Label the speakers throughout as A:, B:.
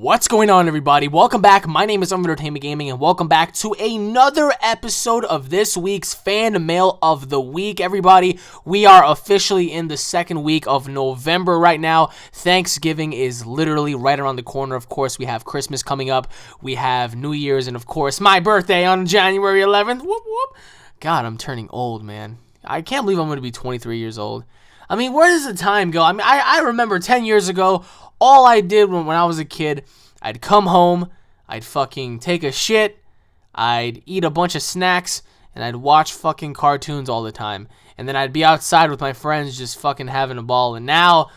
A: What's going on, everybody? Welcome back. My name is UnrealEntGaming, and welcome back to another episode of this week's Fan Mail of the Week. Everybody, we are officially in the second week of November right now. Thanksgiving is literally right around the corner. Of course, we have Christmas coming up. We have New Year's, and of course, my birthday on January 11th. Whoop, whoop. God, I'm turning old, man. I can't believe I'm going to be 23 years old. I mean, where does the time go? I mean, I remember 10 years ago, all I did when I was a kid, I'd come home, I'd fucking take a shit, I'd eat a bunch of snacks, and I'd watch fucking cartoons all the time. And then I'd be outside with my friends just fucking having a ball. And now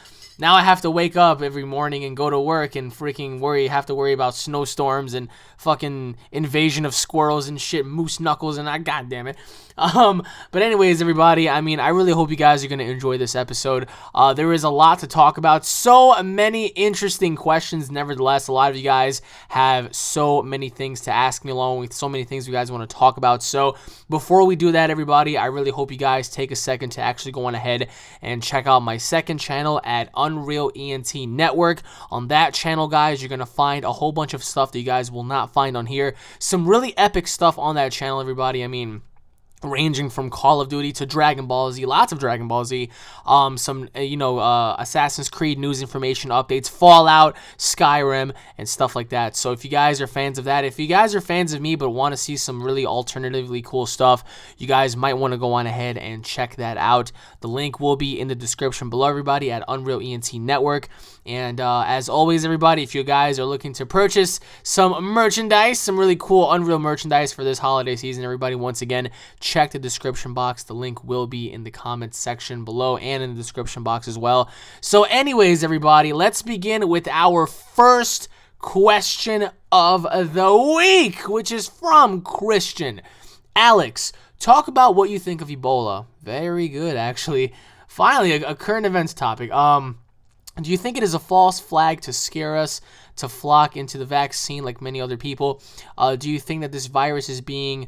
A: I have to wake up every morning and go to work and freaking have to worry about snowstorms and fucking invasion of squirrels and shit, moose knuckles, and god damn it. But anyways, everybody, I mean, I really hope you guys are going to enjoy this episode. There is a lot to talk about. So many interesting questions. Nevertheless, a lot of you guys have so many things to ask me along with so many things you guys want to talk about. So before we do that, everybody, I really hope you guys take a second to actually go on ahead and check out my second channel at UnrealEnt Network. On that channel, guys, you're going to find a whole bunch of stuff that you guys will not find on here. Some really epic stuff on that channel, everybody. I mean, ranging from Call of Duty to Dragon Ball Z, lots of Dragon Ball Z, some, Assassin's Creed news information updates, Fallout, Skyrim, and stuff like that. So if you guys are fans of that, if you guys are fans of me but want to see some really alternatively cool stuff, you guys might want to go on ahead and check that out. The link will be in the description below, everybody, at UnrealEnt Network. And as always, everybody, if you guys are looking to purchase some merchandise, some really cool Unreal merchandise for this holiday season, everybody, once again, check the description box. The link will be in the comments section below and in the description box as well. So anyways, everybody, let's begin with our first question of the week, which is from Christian. Alex, talk about what you think of Ebola. Very good, actually. Finally, a current events topic. Do you think it is a false flag to scare us to flock into the vaccine like many other people? Do you think that this virus is being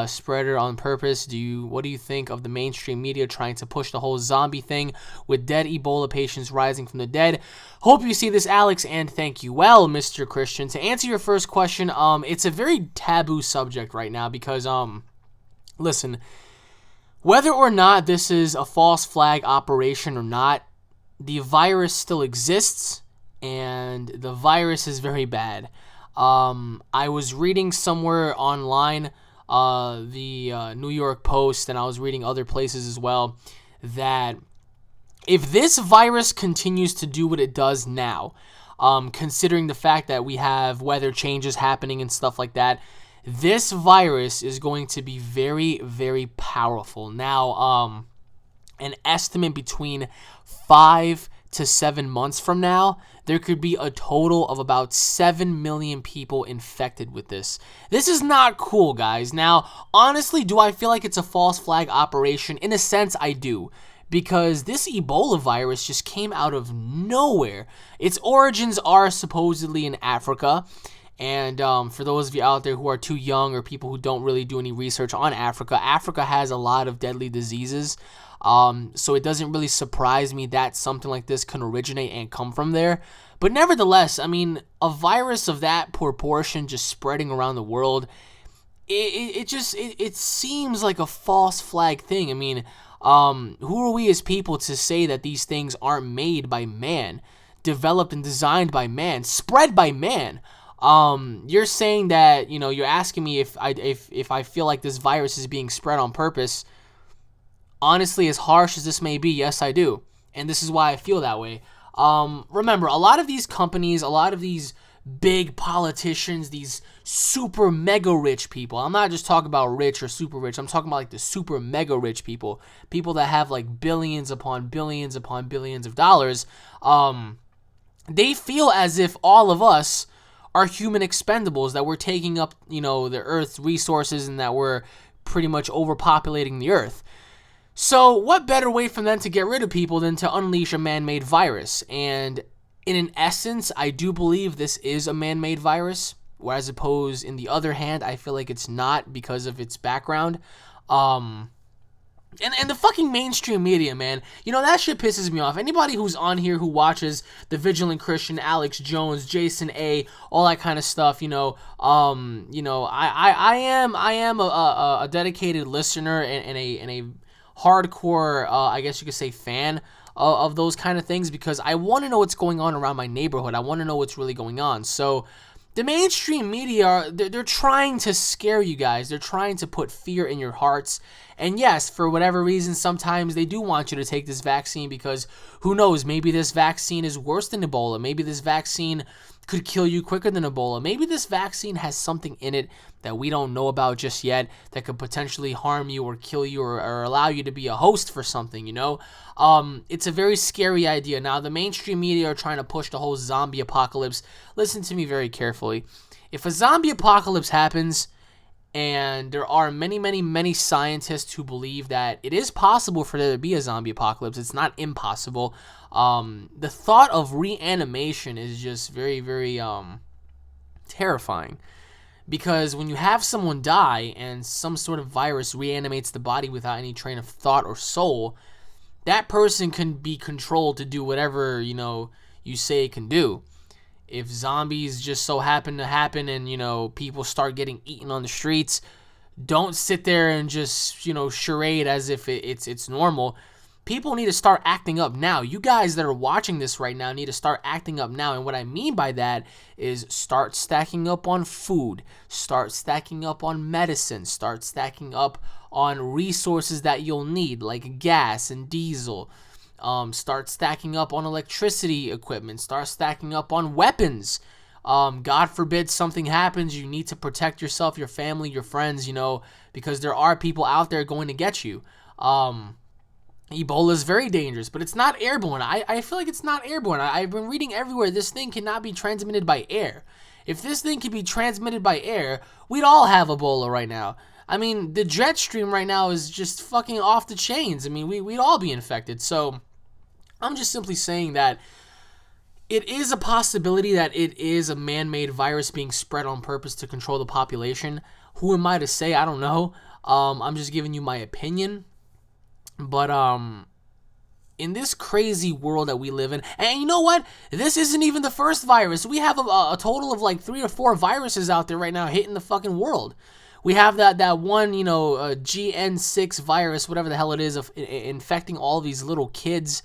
A: spread on purpose? What do you think of the mainstream media trying to push the whole zombie thing with dead Ebola patients rising from the dead? Hope you see this, Alex, and thank you. Well, Mr. Christian, to answer your first question, it's a very taboo subject right now because, listen, whether or not this is a false flag operation or not, the virus still exists, and the virus is very bad. I was reading somewhere online, the New York Post, and I was reading other places as well, that if this virus continues to do what it does now, considering the fact that we have weather changes happening and stuff like that, this virus is going to be very, very powerful. Now, an estimate between 5 to 7 months from now, there could be a total of about 7 million people infected with this. This is not cool, guys. Now, honestly, do I feel like it's a false flag operation? In a sense, I do. Because this Ebola virus just came out of nowhere. Its origins are supposedly in Africa. And for those of you out there who are too young or people who don't really do any research on Africa, Africa has a lot of deadly diseases. So it doesn't really surprise me that something like this can originate and come from there. But nevertheless, I mean, a virus of that proportion just spreading around the world, it seems like a false flag thing. I mean, who are we as people to say that these things aren't made by man, developed and designed by man, spread by man? You're saying that, you're asking me if I feel like this virus is being spread on purpose. Honestly, as harsh as this may be, yes, I do. And this is why I feel that way. Remember, a lot of these companies, a lot of these big politicians, these super mega rich people, I'm not just talking about rich or super rich, I'm talking about like the super mega rich people that have like billions upon billions upon billions of dollars, they feel as if all of us are human expendables, that we're taking up, the Earth's resources and that we're pretty much overpopulating the Earth. So what better way for them to get rid of people than to unleash a man-made virus? And in an essence, I do believe this is a man-made virus, whereas opposed, in the other hand, I feel like it's not because of its background. And the fucking mainstream media, man, you know, that shit pisses me off. Anybody who's on here who watches The Vigilant Christian, Alex Jones, Jason A, all that kind of stuff, I am a dedicated listener and a hardcore, I guess you could say, fan of those kind of things, because I want to know what's going on around my neighborhood. I want to know what's really going on. So the mainstream media, they're trying to scare you guys. They're trying to put fear in your hearts. And yes, for whatever reason, sometimes they do want you to take this vaccine because who knows, maybe this vaccine is worse than Ebola. Maybe this vaccine could kill you quicker than Ebola. Maybe this vaccine has something in it that we don't know about just yet that could potentially harm you or kill you or allow you to be a host for something, you know? It's a very scary idea. Now, the mainstream media are trying to push the whole zombie apocalypse. Listen to me very carefully. If a zombie apocalypse happens, and there are many, many, many scientists who believe that it is possible for there to be a zombie apocalypse. It's not impossible. The thought of reanimation is just very, very terrifying. Because when you have someone die and some sort of virus reanimates the body without any train of thought or soul, that person can be controlled to do whatever, you say it can do. If zombies just so happen to happen and, people start getting eaten on the streets, don't sit there and just, charade as if it's normal. People need to start acting up now. You guys that are watching this right now need to start acting up now. And what I mean by that is start stacking up on food, start stacking up on medicine, start stacking up on resources that you'll need, like gas and diesel. Start stacking up on electricity equipment. Start stacking up on weapons. God forbid something happens, you need to protect yourself, your family, your friends, because there are people out there going to get you. Ebola is very dangerous, but it's not airborne. I feel like it's not airborne. I've been reading everywhere this thing cannot be transmitted by air. If this thing could be transmitted by air, we'd all have Ebola right now. I mean, the jet stream right now is just fucking off the chains. I mean, we'd all be infected. So I'm just simply saying that it is a possibility that it is a man-made virus being spread on purpose to control the population. Who am I to say? I don't know. I'm just giving you my opinion. But in this crazy world that we live in, and you know what? This isn't even the first virus. We have a total of like 3 or 4 viruses out there right now hitting the fucking world. We have that one, GN6 virus, whatever the hell it is, of infecting all these little kids,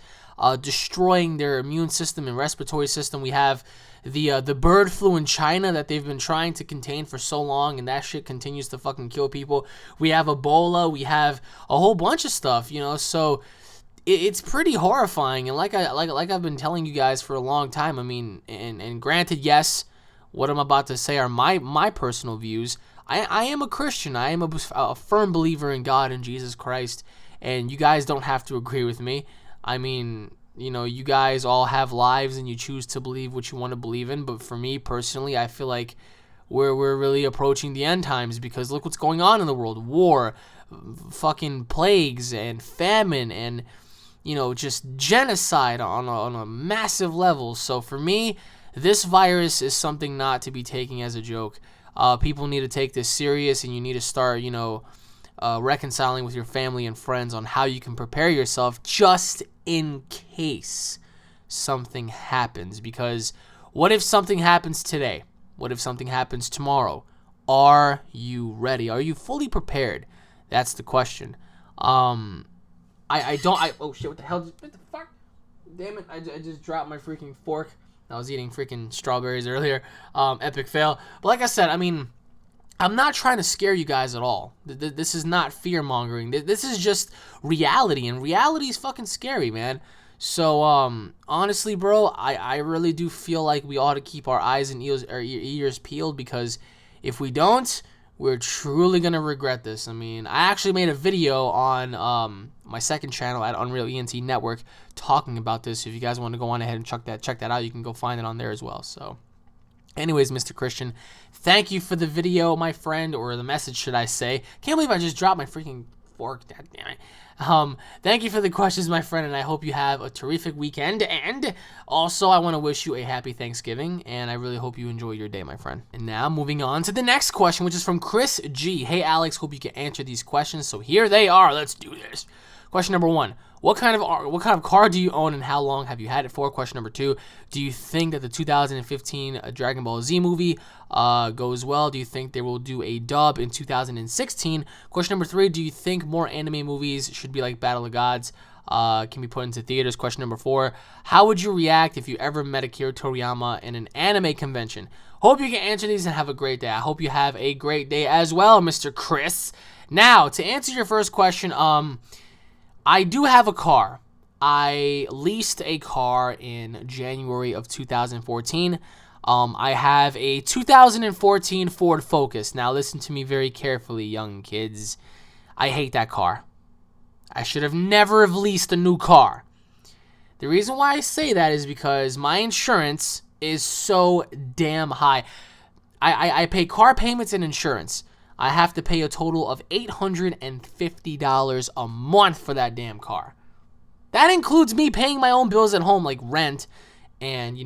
A: destroying their immune system and respiratory system. We have the bird flu in China that they've been trying to contain for so long, and that shit continues to fucking kill people. We have Ebola. We have a whole bunch of stuff, so it's pretty horrifying. And like I've been telling you guys for a long time, I mean, and granted, yes, what I'm about to say are my personal views. I am a Christian. I am a firm believer in God and Jesus Christ, and you guys don't have to agree with me. I mean, you guys all have lives and you choose to believe what you want to believe in. But for me personally, I feel like we're really approaching the end times, because look what's going on in the world. War, fucking plagues and famine and, just genocide on a massive level. So for me, this virus is something not to be taken as a joke. People need to take this serious, and you need to start, reconciling with your family and friends on how you can prepare yourself just in case something happens. Because what if something happens today? What if something happens tomorrow? Are you ready? Are you fully prepared? That's the question. Oh shit, what the hell? What the fuck? Damn it, I just dropped my freaking fork. I was eating freaking strawberries earlier. Epic fail. But like I said, I mean, I'm not trying to scare you guys at all. This is not fear-mongering. This is just reality, and reality is fucking scary, man. So, honestly, bro, I really do feel like we ought to keep our eyes and ears peeled, because if we don't, we're truly going to regret this. I mean, I actually made a video on my second channel at UnrealEnt Network talking about this. If you guys want to go on ahead and check that out, you can go find it on there as well. So anyways, Mr. Christian, thank you for the video, my friend, or the message, should I say. Can't believe I just dropped my freaking fork. God damn it. Thank you for the questions, my friend, and I hope you have a terrific weekend. And also, I want to wish you a happy Thanksgiving, and I really hope you enjoy your day, my friend. And now, moving on to the next question, which is from Chris G. Hey, Alex, hope you can answer these questions. So here they are. Let's do this. Question number 1. What kind of car do you own and how long have you had it for? Question number 2. Do you think that the 2015 Dragon Ball Z movie goes well? Do you think they will do a dub in 2016? Question number 3. Do you think more anime movies should be like Battle of Gods? Can be put into theaters? Question number 4. How would you react if you ever met Akira Toriyama in an anime convention? Hope you can answer these and have a great day. I hope you have a great day as well, Mr. Chris. Now, to answer your first question, I do have a car. I leased a car in January of 2014. I have a 2014 Ford Focus. Now listen to me very carefully, young kids. I hate that car. I should have never have leased a new car. The reason why I say that is because my insurance is so damn high. I pay car payments and insurance. I have to pay a total of $850 a month for that damn car. That includes me paying my own bills at home, like rent and,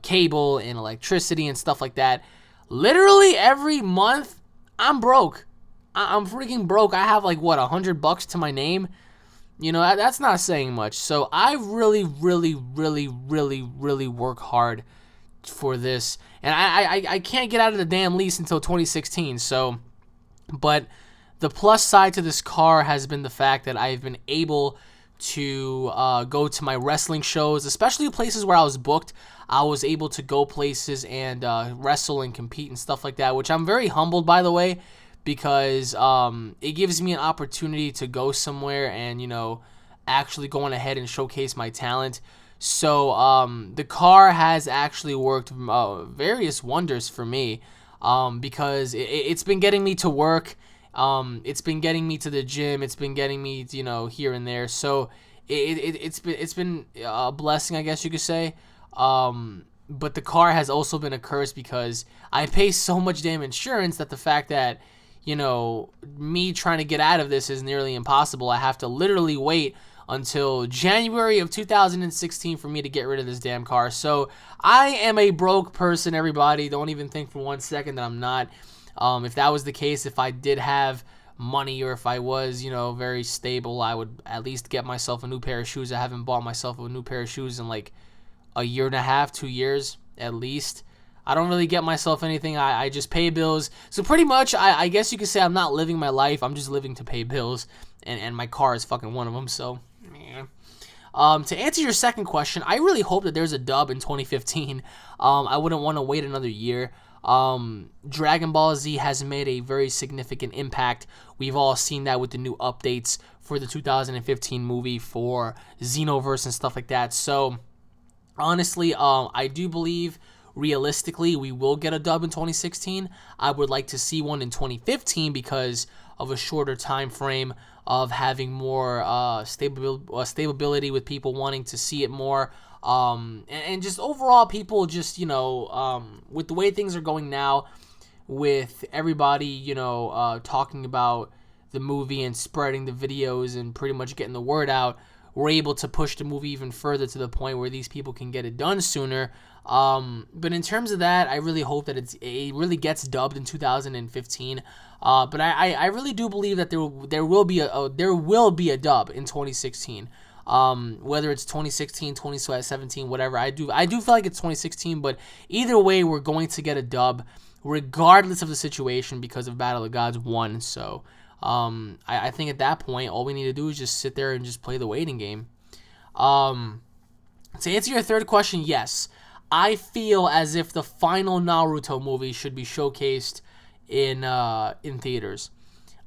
A: cable and electricity and stuff like that. Literally every month, I'm broke. I'm freaking broke. I have like, $100 to my name? That's not saying much. So I really, really, really, really, really work hard for this. And I can't get out of the damn lease until 2016, so... But the plus side to this car has been the fact that I've been able to go to my wrestling shows, especially places where I was booked. I was able to go places and wrestle and compete and stuff like that, which I'm very humbled, by the way, because it gives me an opportunity to go somewhere and, actually going ahead and showcase my talent. So the car has actually worked various wonders for me. Because it's been getting me to work, it's been getting me to the gym, it's been getting me, here and there. So it's been a blessing, I guess you could say. But the car has also been a curse because I pay so much damn insurance that the fact that, me trying to get out of this is nearly impossible. I have to literally wait until January of 2016 for me to get rid of this damn car. So I am a broke person, everybody. Don't even think for 1 second that I'm not. If that was the case, if I did have money or if I was, very stable, I would at least get myself a new pair of shoes. I haven't bought myself a new pair of shoes in like a year and a half, 2 years at least. I don't really get myself anything. I just pay bills. So pretty much, I guess you could say I'm not living my life. I'm just living to pay bills. And my car is fucking one of them, so... To answer your second question, I really hope that there's a dub in 2015. I wouldn't want to wait another year. Dragon Ball Z has made a very significant impact. We've all seen that with the new updates for the 2015 movie for Xenoverse and stuff like that. So, honestly, I do believe, realistically, we will get a dub in 2016. I would like to see one in 2015 because of a shorter time frame of having more stability with people wanting to see it more, and just overall people just, with the way things are going now, with everybody, talking about the movie and spreading the videos and pretty much getting the word out, we're able to push the movie even further to the point where these people can get it done sooner. But in terms of that, I really hope that it really gets dubbed in 2015. But I really do believe that there will be a dub in 2016. Whether it's 2016, 2017, whatever. I do feel like it's 2016, but either way, we're going to get a dub regardless of the situation because of Battle of Gods 1. So I think at that point, all we need to do is just sit there and just play the waiting game. To answer your third question, yes. I feel as if the final Naruto movie should be showcased in theaters.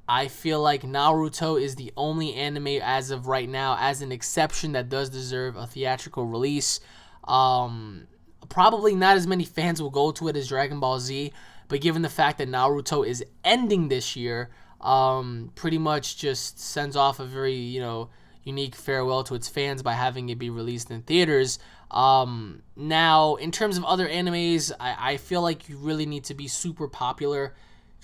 A: I feel like Naruto is the only anime as of right now, as an exception, that does deserve a theatrical release. Probably not as many fans will go to it as Dragon Ball Z, but given the fact that Naruto is ending this year, pretty much just sends off a very, unique farewell to its fans by having it be released in theaters. Now, in terms of other animes, I feel like you really need to be super popular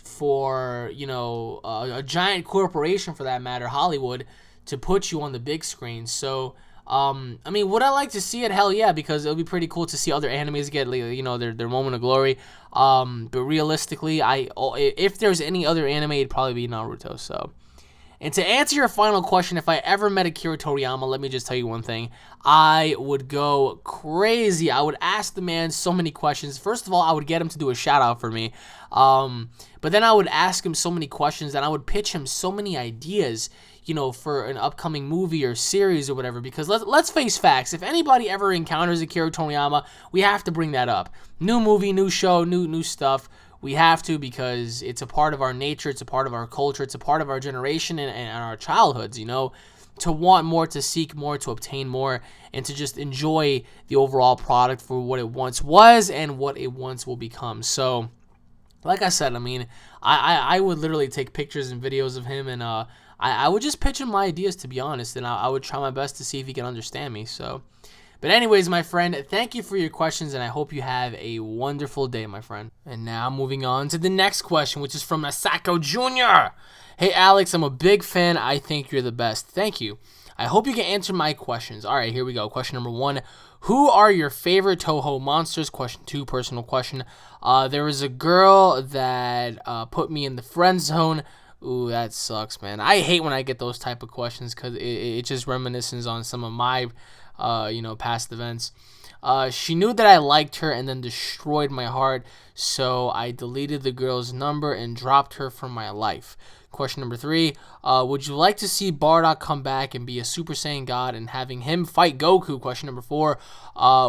A: for, you know, a giant corporation for that matter, Hollywood, to put you on the big screen. So, I mean, would I like to see it? Hell yeah, because it would be pretty cool to see other animes get, you know, their moment of glory. But realistically, if there's any other anime, it'd probably be Naruto. So, and to answer your final question, if I ever met Akira Toriyama, let me just tell you one thing. I would go crazy. I would ask the man so many questions. First of all, I would get him to do a shout out for me. But then I would ask him so many questions, and I would pitch him so many ideas, you know, for an upcoming movie or series or whatever. Because let's face facts. If anybody ever encounters Akira Toriyama, we have to bring that up. New movie, new show, new stuff. We have to, because it's a part of our nature, it's a part of our culture, it's a part of our generation and our childhoods, you know, to want more, to seek more, to obtain more, and to just enjoy the overall product for what it once was and what it once will become. So, like I said, I mean, I would literally take pictures and videos of him, and I would just pitch him my ideas, to be honest, and I would try my best to see if he can understand me. So, but anyways, my friend, thank you for your questions, and I hope you have a wonderful day, my friend. And now moving on to the next question, which is from Masako Jr. Hey, Alex, I'm a big fan. I think you're the best. Thank you. I hope you can answer my questions. All right, here we go. Question number 1. Who are your favorite Toho monsters? Question 2, personal question. There was a girl that put me in the friend zone. Ooh, that sucks, man. I hate when I get those type of questions because it just reminisces on some of my you know, past events. She knew that I liked her and then destroyed my heart, so I deleted the girl's number and dropped her from my life. Question number 3, would you like to see Bardock come back and be a Super Saiyan God and having him fight Goku? Question number 4,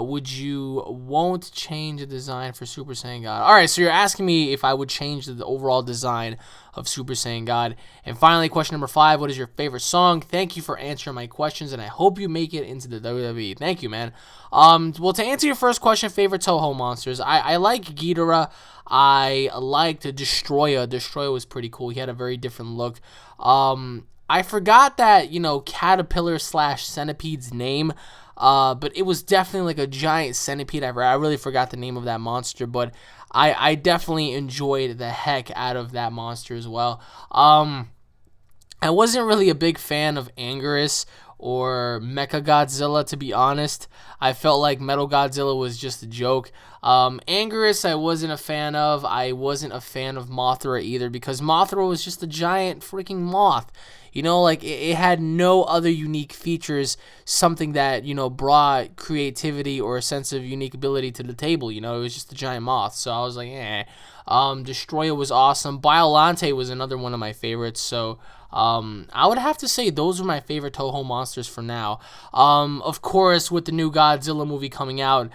A: would you won't change the design for Super Saiyan God? Alright, so you're asking me if I would change the overall design of Super Saiyan God. And finally, question number 5, what is your favorite song? Thank you for answering my questions, and I hope you make it into the WWE. Thank you, man. Well, to answer your first question, favorite Toho monsters, I like Ghidorah. I liked Destroya. Destroya was pretty cool. He had a very different look. I forgot that, you know, Caterpillar / Centipede's name, but it was definitely like a giant centipede. I really forgot the name of that monster, but I definitely enjoyed the heck out of that monster as well. I wasn't really a big fan of Anguirus or Mechagodzilla, to be honest. I felt like Metal Godzilla was just a joke. Anguirus I wasn't a fan of. I wasn't a fan of Mothra either, because Mothra was just a giant freaking moth. You know, like, it had no other unique features, something that, you know, brought creativity or a sense of unique ability to the table. You know, it was just a giant moth. So I was like, eh. Destroyer was awesome. Biollante was another one of my favorites. So I would have to say those were my favorite Toho monsters for now. Of course, with the new Godzilla movie coming out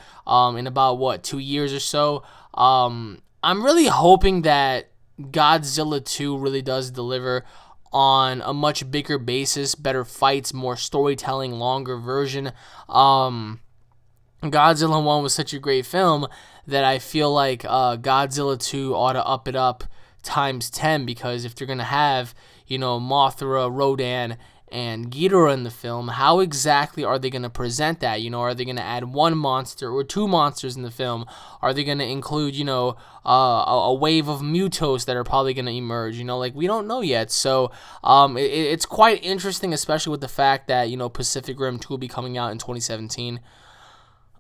A: in about, 2 years or so, I'm really hoping that Godzilla 2 really does deliver on a much bigger basis, better fights, more storytelling, longer version. Godzilla 1 was such a great film that I feel like Godzilla 2 ought to up it up times 10, because if they're going to have, you know, Mothra, Rodan, and Ghidorah in the film, how exactly are they going to present that? You know, are they going to add one monster or two monsters in the film? Are they going to include, you know, a wave of Mutos that are probably going to emerge? You know, like, we don't know yet. So it's quite interesting, especially with the fact that, you know, Pacific Rim 2 will be coming out in 2017.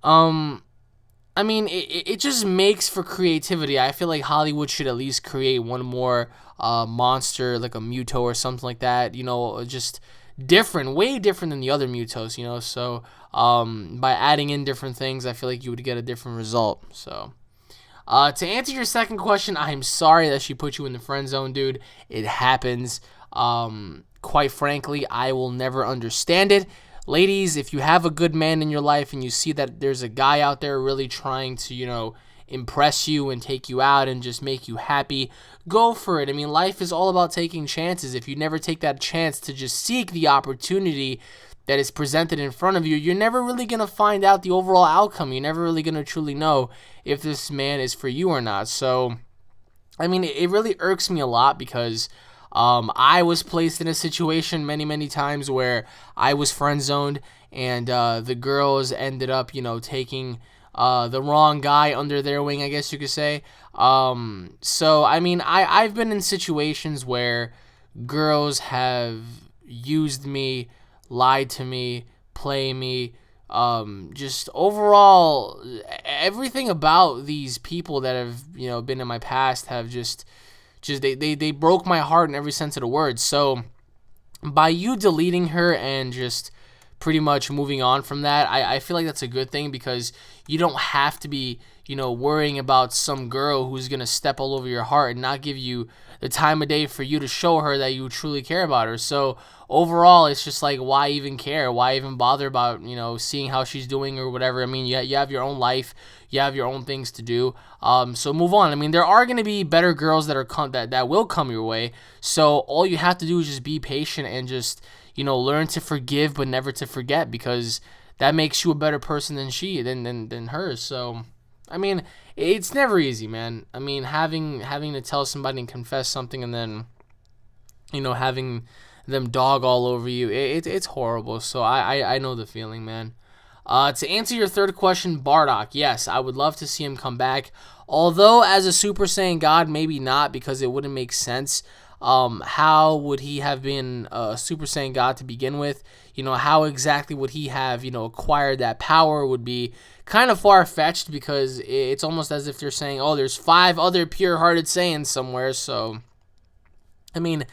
A: I mean, it just makes for creativity. I feel like Hollywood should at least create one more monster, like a Muto or something like that, you know, just different, way different than the other Mutos, you know. So by adding in different things, I feel like you would get a different result. So to answer your second question, I'm sorry that she put you in the friend zone, dude. It happens. Quite frankly, I will never understand it. Ladies, if you have a good man in your life and you see that there's a guy out there really trying to, you know, impress you and take you out and just make you happy, go for it. I mean, life is all about taking chances. If you never take that chance to just seek the opportunity that is presented in front of you, you're never really going to find out the overall outcome. You're never really going to truly know if this man is for you or not. So, I mean, it really irks me a lot, because I was placed in a situation many times where I was friend zoned, and the girls ended up, you know, taking the wrong guy under their wing, I guess you could say. So I mean, I've been in situations where girls have used me, lied to me, play me. Just overall, everything about these people that have been in my past have just they broke my heart in every sense of the word. So by you deleting her and just pretty much moving on from that, I feel like that's a good thing, because you don't have to be, worrying about some girl who's going to step all over your heart and not give you the time of day for you to show her that you truly care about her. So overall, it's just like, why even care? Why even bother about, seeing how she's doing or whatever? I mean, you have your own life. You have your own things to do. So move on. I mean, there are going to be better girls that that will come your way. So all you have to do is just be patient and just, learn to forgive but never to forget, because that makes you a better person than her. So I mean, it's never easy, man. I mean, having to tell somebody and confess something, and then having them dog all over you, it's horrible. So I know the feeling, man. To answer your third question, Bardock, yes, I would love to see him come back. Although as a Super Saiyan God, maybe not, because it wouldn't make sense. How would he have been a Super Saiyan God to begin with? How exactly would he have, acquired that power would be kind of far-fetched, because it's almost as if they're saying, oh, there's 5 other pure-hearted Saiyans somewhere. So, I mean,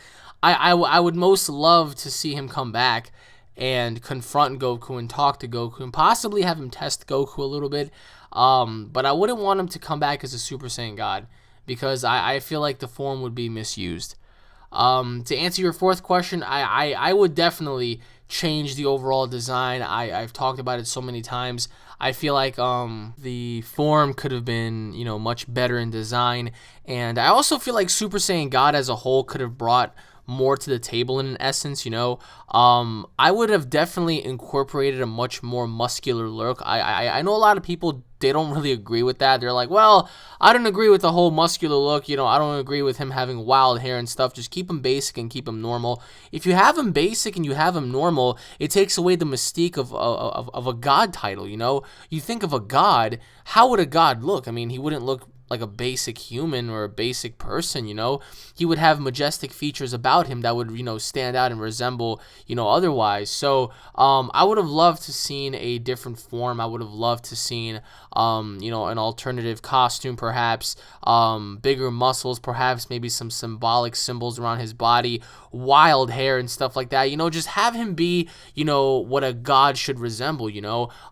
A: I would most love to see him come back and confront Goku and talk to Goku and possibly have him test Goku a little bit. But I wouldn't want him to come back as a Super Saiyan God, because I feel like the form would be misused. To answer your fourth question, I would definitely change the overall design. I've talked about it so many times. I feel like the form could have been, much better in design. And I also feel like Super Saiyan God as a whole could have brought more to the table in an essence. I would have definitely incorporated a much more muscular look. I know a lot of people, they don't really agree with that. They're like, well, I don't agree with the whole muscular look. I don't agree with him having wild hair and stuff. Just keep him basic and keep him normal. If you have him basic and you have him normal, it takes away the mystique of a god title. You think of a god, how would a god look? I mean, he wouldn't look like a basic human or a basic person. He would have majestic features about him that would, stand out and resemble, otherwise. So, I would have loved to seen a different form. I would have loved to seen, an alternative costume, perhaps, bigger muscles, perhaps maybe some symbolic symbols around his body, wild hair and stuff like that. Just have him be, what a god should resemble,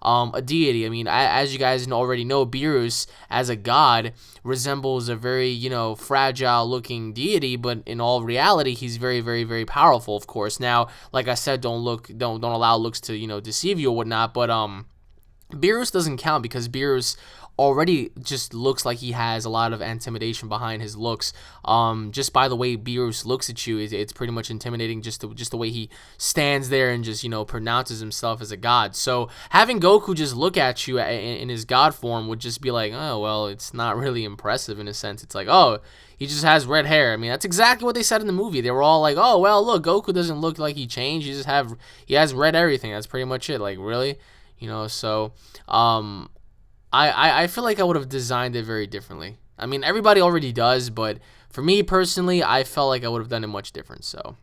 A: a deity. I mean, as you guys already know, Beerus as a god resembles a very, fragile looking deity, but in all reality, he's very, very, very powerful, of course. Now, like I said, don't allow looks to, deceive you or whatnot, but Beerus doesn't count, because Beerus already just looks like he has a lot of intimidation behind his looks. Just by the way Beerus looks at you, it's pretty much intimidating, just the way he stands there and just, pronounces himself as a god. So having Goku just look at you in his god form would just be like, oh, well, it's not really impressive in a sense. It's like, oh, he just has red hair. I mean, that's exactly what they said in the movie. They were all like, oh, well, look, Goku doesn't look like he changed. He has red everything. That's pretty much it. Like, really? So I feel like I would have designed it very differently. I mean, everybody already does, but for me personally, I felt like I would have done it much different. So,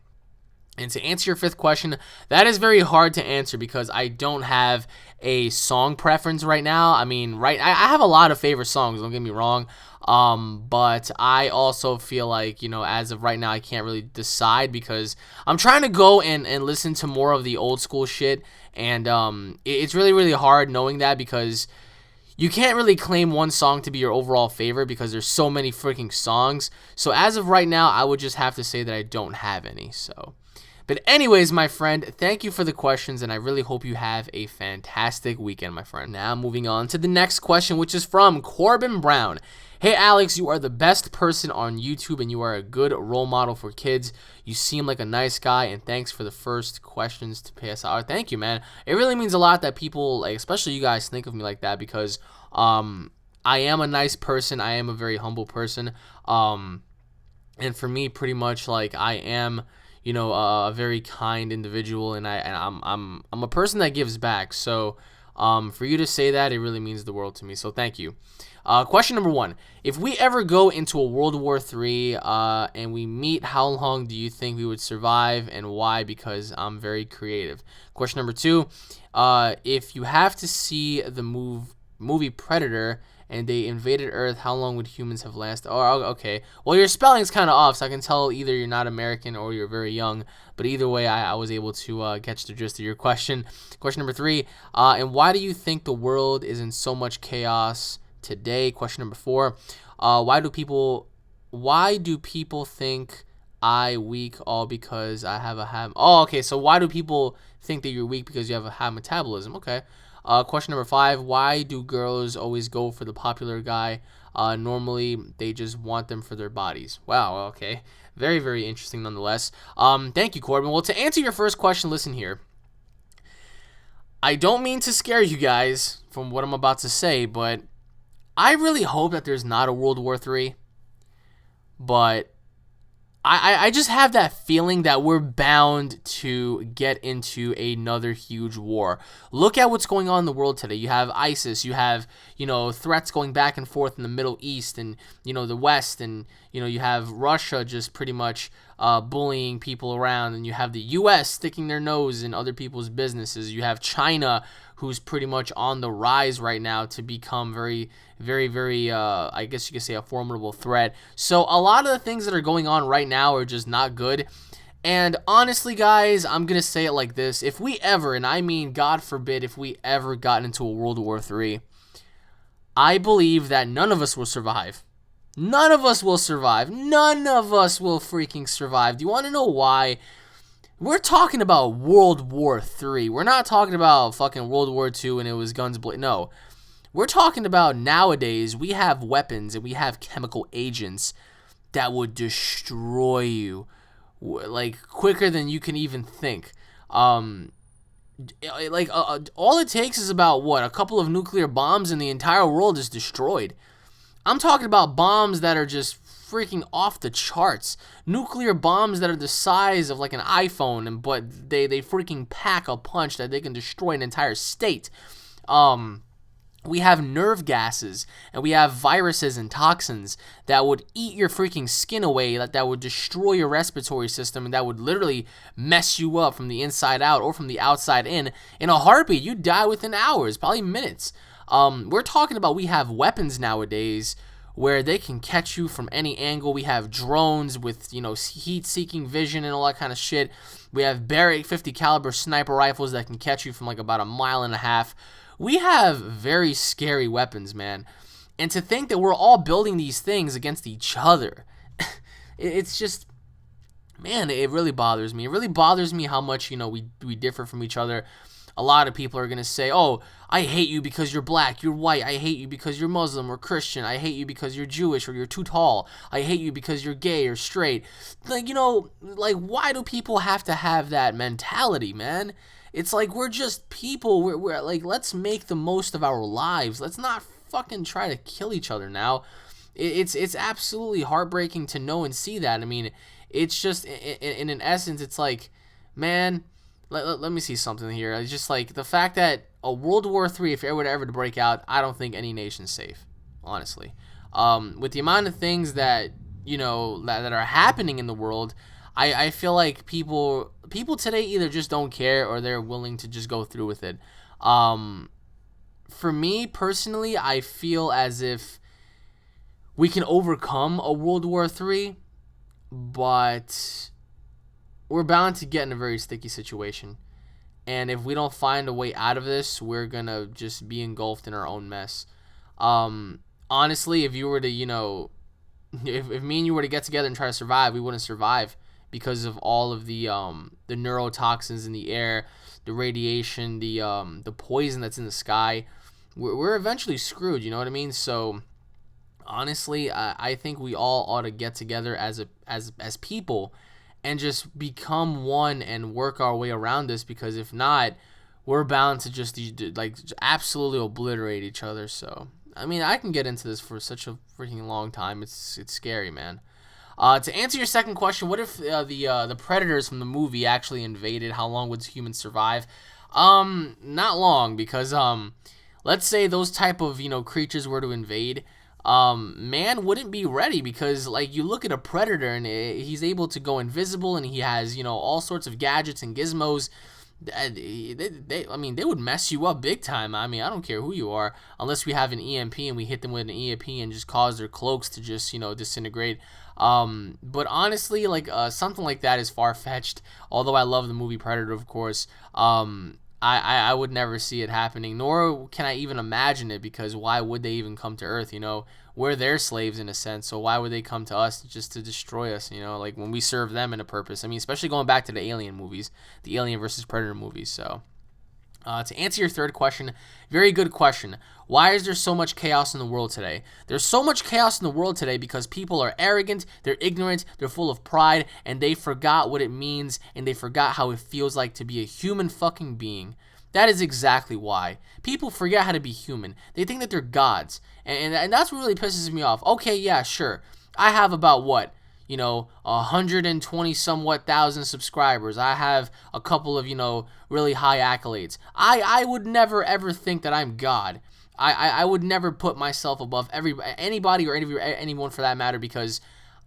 A: and to answer your fifth question, that is very hard to answer, because I don't have a song preference right now. I mean, I have a lot of favorite songs, don't get me wrong. But I also feel like, as of right now, I can't really decide, because I'm trying to go and listen to more of the old school shit. And it's really, really hard knowing that, because you can't really claim one song to be your overall favorite, because there's so many freaking songs. So as of right now, I would just have to say that I don't have any. So, but anyways, my friend, thank you for the questions, and I really hope you have a fantastic weekend, my friend. Now moving on to the next question, which is from Corbin Brown. Hey Alex, you are the best person on YouTube, and you are a good role model for kids. You seem like a nice guy, and thanks for the first questions to PSR. Thank you, man. It really means a lot that people, like, especially you guys, think of me like that, because I am a nice person. I am a very humble person. And for me, pretty much, like, I am, a very kind individual, and I'm a person that gives back. So For you to say that, it really means the world to me. So thank you. Question number 1. If we ever go into a World War III and we meet, how long do you think we would survive and why? Because I'm very creative. Question number 2. If you have to see the movie Predator and they invaded Earth, how long would humans have lasted? Oh, okay. Well, your spelling's kind of off, so I can tell either you're not American or you're very young. But either way, I was able to catch the gist of your question. Question number 3. And why do you think the world is in so much chaos today? Question number 4. Why do people think I weak all because I have a oh, okay, so why do people think that you're weak because you have a high metabolism? Okay. Question number 5. Why do girls always go for the popular guy? Normally they just want them for their bodies. Wow, okay. Very, very interesting nonetheless. Thank you, Corbin. Well, to answer your first question, listen here. I don't mean to scare you guys from what I'm about to say, but I really hope that there's not a World War III. But I just have that feeling that we're bound to get into another huge war. Look at what's going on in the world today. You have ISIS, you have, threats going back and forth in the Middle East and, the West, and, you have Russia just pretty much bullying people around, and you have the U.S. sticking their nose in other people's businesses. You have China, who's pretty much on the rise right now to become very, very, very, I guess you could say, a formidable threat. So a lot of the things that are going on right now are just not good. And honestly, guys, I'm going to say it like this. If we ever, and I mean, God forbid, if we ever got into a World War III, I believe that none of us will survive. None of us will survive. None of us will freaking survive. Do you want to know why? We're talking about World War III. We're not talking about fucking World War II and it was guns blazing. No. We're talking about nowadays we have weapons and we have chemical agents that would destroy you like quicker than you can even think. All it takes is about a couple of nuclear bombs and the entire world is destroyed. I'm talking about bombs that are just freaking off the charts. Nuclear bombs that are the size of like an iPhone, but they freaking pack a punch that they can destroy an entire state. We have nerve gases, and we have viruses and toxins that would eat your freaking skin away, that would destroy your respiratory system, and that would literally mess you up from the inside out or from the outside in a heartbeat. You'd die within hours, probably minutes. We're talking about we have weapons nowadays where they can catch you from any angle. We have drones with, heat-seeking vision and all that kind of shit. We have Barrett 50 caliber sniper rifles that can catch you from like about a mile and a half. We have very scary weapons, man. And to think that we're all building these things against each other, it's just, man, it really bothers me. It really bothers me how much, we differ from each other. A lot of people are going to say, oh, I hate you because you're black, you're white. I hate you because you're Muslim or Christian. I hate you because you're Jewish or you're too tall. I hate you because you're gay or straight. Why do people have to have that mentality, man? It's like we're just people. We're like, let's make the most of our lives. Let's not fucking try to kill each other now. It's absolutely heartbreaking to know and see that. I mean, it's just, in an essence, it's like, man, let me see something here. It's just like the fact that a World War III, if it were ever to break out, I don't think any nation's safe, honestly. With the amount of things that, that are happening in the world, I feel like people today either just don't care or they're willing to just go through with it. For me, personally, I feel as if we can overcome a World War III, but we're bound to get in a very sticky situation. And if we don't find a way out of this, we're going to just be engulfed in our own mess. Honestly, if you were to, if me and you were to get together and try to survive, we wouldn't survive because of all of the neurotoxins in the air, the radiation, the poison that's in the sky. We're eventually screwed, you know what I mean? So honestly, I think we all ought to get together as people and just become one and work our way around this, because if not, we're bound to just absolutely obliterate each other. So I mean, I can get into this for such a freaking long time. It's scary, man. To answer your second question, what if the predators from the movie actually invaded? How long would humans survive? Not long, because let's say those type of creatures were to invade. Man wouldn't be ready, because like you look at a predator and he's able to go invisible, and he has all sorts of gadgets and gizmos. I mean, they would mess you up big time. I mean, I don't care who you are, unless we have an EMP and we hit them with an EMP and just cause their cloaks to just disintegrate. But honestly, like something like that is far fetched. Although I love the movie Predator, of course. I would never see it happening, nor can I even imagine it, because why would they even come to Earth? We're their slaves in a sense, so why would they come to us just to destroy us? Like when we serve them in a purpose. I mean, especially going back to the Alien movies, the Alien versus Predator movies. So, to answer your third question, very good question. Why is there so much chaos in the world today? There's so much chaos in the world today because people are arrogant, they're ignorant, they're full of pride, and they forgot what it means, and they forgot how it feels like to be a human fucking being. That is exactly why. People forget how to be human. They think that they're gods. And that's what really pisses me off. Okay, yeah, sure. I have about 120 somewhat thousand subscribers. I have a couple of, really high accolades. I would never ever think that I'm God. I would never put myself above anybody or anyone for that matter, because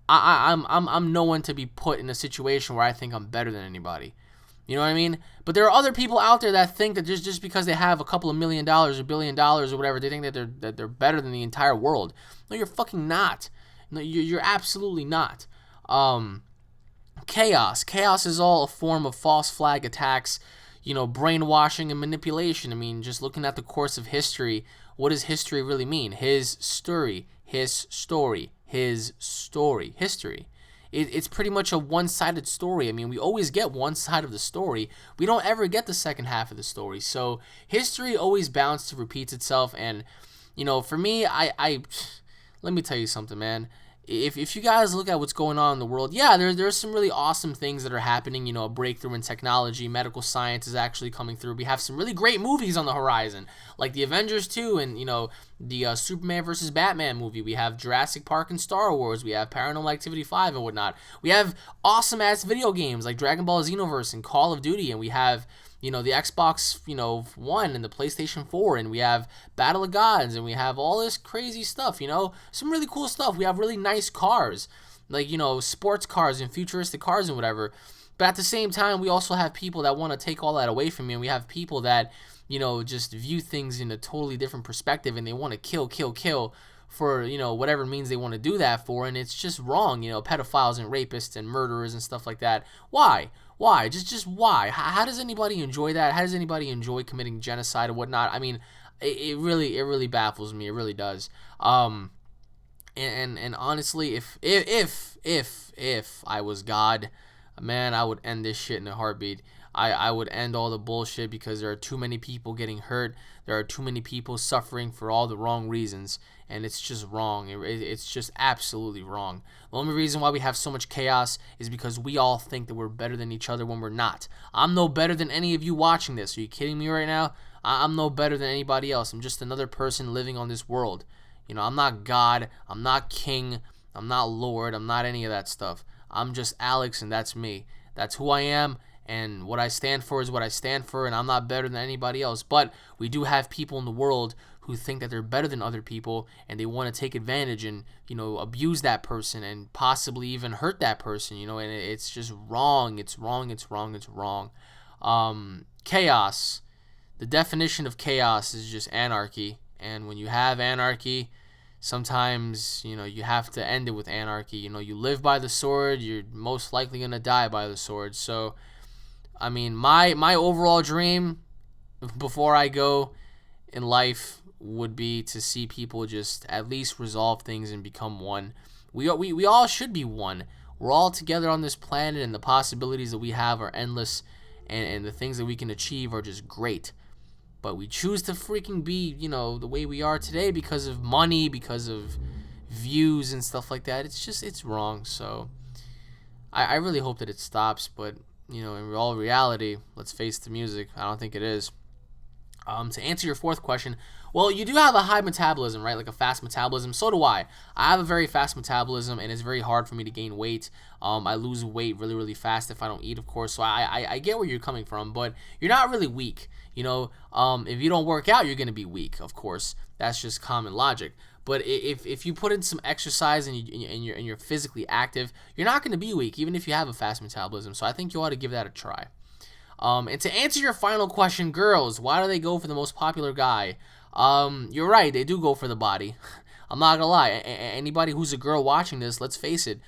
A: I'm no one to be put in a situation where I think I'm better than anybody. You know what I mean? But there are other people out there that think that just because they have a couple of $1 million or $1 billion or whatever, they think that they're better than the entire world. No, you're fucking not. No, you're absolutely not. Chaos. Chaos is all a form of false flag attacks, brainwashing and manipulation. I mean, just looking at the course of history, what does history really mean? His story, history. It's pretty much a one-sided story. I mean, we always get one side of the story. We don't ever get the second half of the story. So history always bounds to repeats itself. And, for me, I let me tell you something, man. If you guys look at what's going on in the world, yeah, there's some really awesome things that are happening. A breakthrough in technology, medical science is actually coming through. We have some really great movies on the horizon, like the Avengers 2 and, the Superman versus Batman movie. We have Jurassic Park and Star Wars. We have Paranormal Activity 5 and whatnot. We have awesome-ass video games like Dragon Ball Xenoverse and Call of Duty, and we have the Xbox, One and the PlayStation 4, and we have Battle of Gods, and we have all this crazy stuff, some really cool stuff. We have really nice cars, like, sports cars and futuristic cars and whatever. But at the same time, we also have people that want to take all that away from you, and we have people that, just view things in a totally different perspective, and they want to kill for, whatever means they want to do that for, and it's just wrong, pedophiles and rapists and murderers and stuff like that. Why? Just why? How does anybody enjoy that? How does anybody enjoy committing genocide and whatnot? I mean, it really baffles me. It really does. And honestly, if I was God, man, I would end this shit in a heartbeat. I would end all the bullshit, because there are too many people getting hurt. There are too many people suffering for all the wrong reasons, and it's just wrong. It's just absolutely wrong. The only reason why we have so much chaos is because we all think that we're better than each other when we're not. I'm no better than any of you watching this. Are you kidding me right now? I'm no better than anybody else. I'm just another person living on this world. I'm not God. I'm not king. I'm not Lord. I'm not any of that stuff. I'm just Alex, and that's me. That's who I am. And what I stand for is what I stand for, and I'm not better than anybody else. But we do have people in the world who think that they're better than other people, and they want to take advantage and, abuse that person and possibly even hurt that person, and it's just wrong. It's wrong. Chaos. The definition of chaos is just anarchy. And when you have anarchy, sometimes, you have to end it with anarchy. You live by the sword, you're most likely going to die by the sword. So, I mean, my overall dream before I go in life would be to see people just at least resolve things and become one. We all should be one. We're all together on this planet, and the possibilities that we have are endless, and the things that we can achieve are just great. But we choose to freaking be, the way we are today because of money, because of views and stuff like that. It's wrong. So I really hope that it stops, but in all reality, let's face the music, I don't think it is. To answer your fourth question, well, you do have a high metabolism, right? Like a fast metabolism. So do I. I have a very fast metabolism, and it's very hard for me to gain weight. I lose weight really, really fast if I don't eat, of course. So I get where you're coming from, but you're not really weak. You know, if you don't work out, you're gonna be weak, of course. That's just common logic. But if you put in some exercise and you're physically active, you're not gonna be weak, even if you have a fast metabolism. So I think you ought to give that a try. And to answer your final question, girls, why do they go for the most popular guy? You're right, they do go for the body. I'm not gonna lie. Anybody who's a girl watching this, let's face it.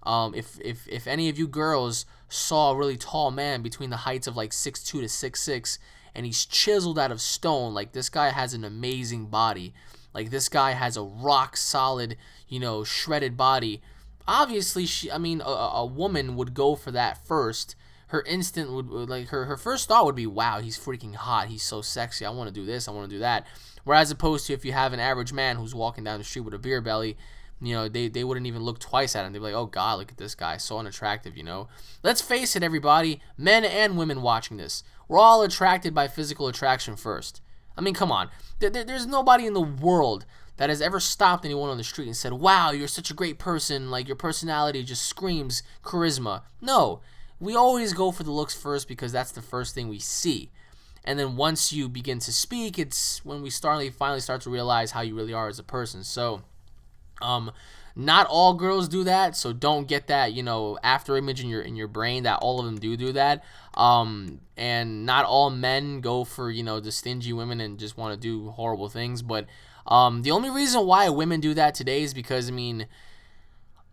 A: If any of you girls saw a really tall man between the heights of like 6'2" to 6'6", and he's chiseled out of stone, like this guy has an amazing body. Like this guy has a rock solid, you know, shredded body. Obviously, a woman would go for that first. Her instant would like her first thought would be, wow, he's freaking hot, he's so sexy, I want to do this, I want to do that. Whereas opposed to if you have an average man who's walking down the street with a beer belly, you know, they wouldn't even look twice at him. They'd be like, oh god, look at this guy, so unattractive, you know. Let's face it, everybody, men and women watching this, we're all attracted by physical attraction first. I mean, come on, there's nobody in the world that has ever stopped anyone on the street and said, wow, you're such a great person, like your personality just screams charisma. No. We always go for the looks first because that's the first thing we see. And then once you begin to speak, it's when we finally start to realize how you really are as a person. So, not all girls do that, so don't get that, you know, after image in your brain that all of them do that. And not all men go for, you know, the stingy women and just want to do horrible things. But the only reason why women do that today is because, I mean,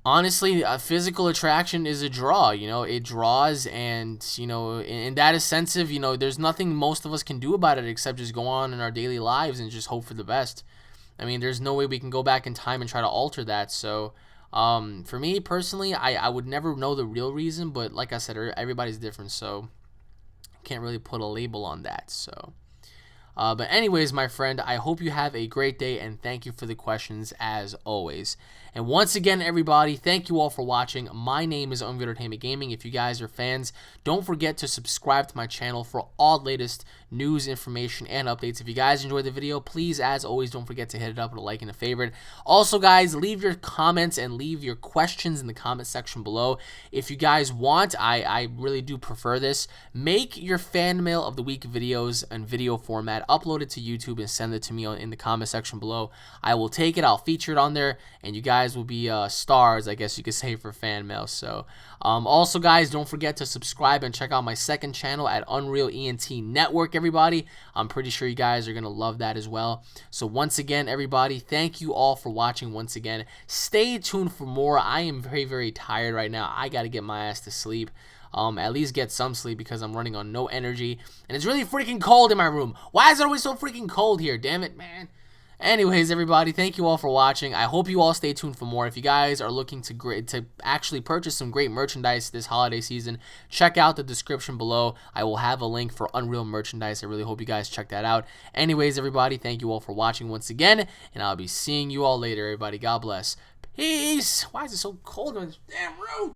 A: honestly, physical attraction is a draw, you know, it draws, and, you know, in that sense of, you know, there's nothing most of us can do about it except just go on in our daily lives and just hope for the best. I mean, there's no way we can go back in time and try to alter that. So, for me personally, I would never know the real reason, but like I said, everybody's different, so can't really put a label on that, so. But anyways, my friend, I hope you have a great day, and thank you for the questions as always. And once again, everybody, thank you all for watching. My name is UnrealEntGaming. If you guys are fans, don't forget to subscribe to my channel for all latest news, information, and updates. If you guys enjoyed the video, please, as always, don't forget to hit it up with a like and a favorite. Also, guys, leave your comments and leave your questions in the comment section below. If you guys want, I really do prefer this. Make your fan mail of the week videos in video format, upload it to YouTube, and send it to me in the comment section below. I will take it, I'll feature it on there, and you guys will be stars, I guess you could say, for fan mail. So also, guys, don't forget to subscribe and check out my second channel at UnrealEnt Network, everybody. I'm pretty sure you guys are gonna love that as well. So once again, everybody, thank you all for watching. Once again, stay tuned for more. I am very, very tired right now. I gotta get my ass to sleep. At least get some sleep because I'm running on no energy, and it's really freaking cold in my room. Why is it always so freaking cold here? Damn it, man. Anyways, everybody, thank you all for watching. I hope you all stay tuned for more. If you guys are looking to actually purchase some great merchandise this holiday season, check out the description below. I will have a link for Unreal merchandise. I really hope you guys check that out. Anyways, everybody, thank you all for watching once again, and I'll be seeing you all later, everybody. God bless. Peace. Why is it so cold in this damn room?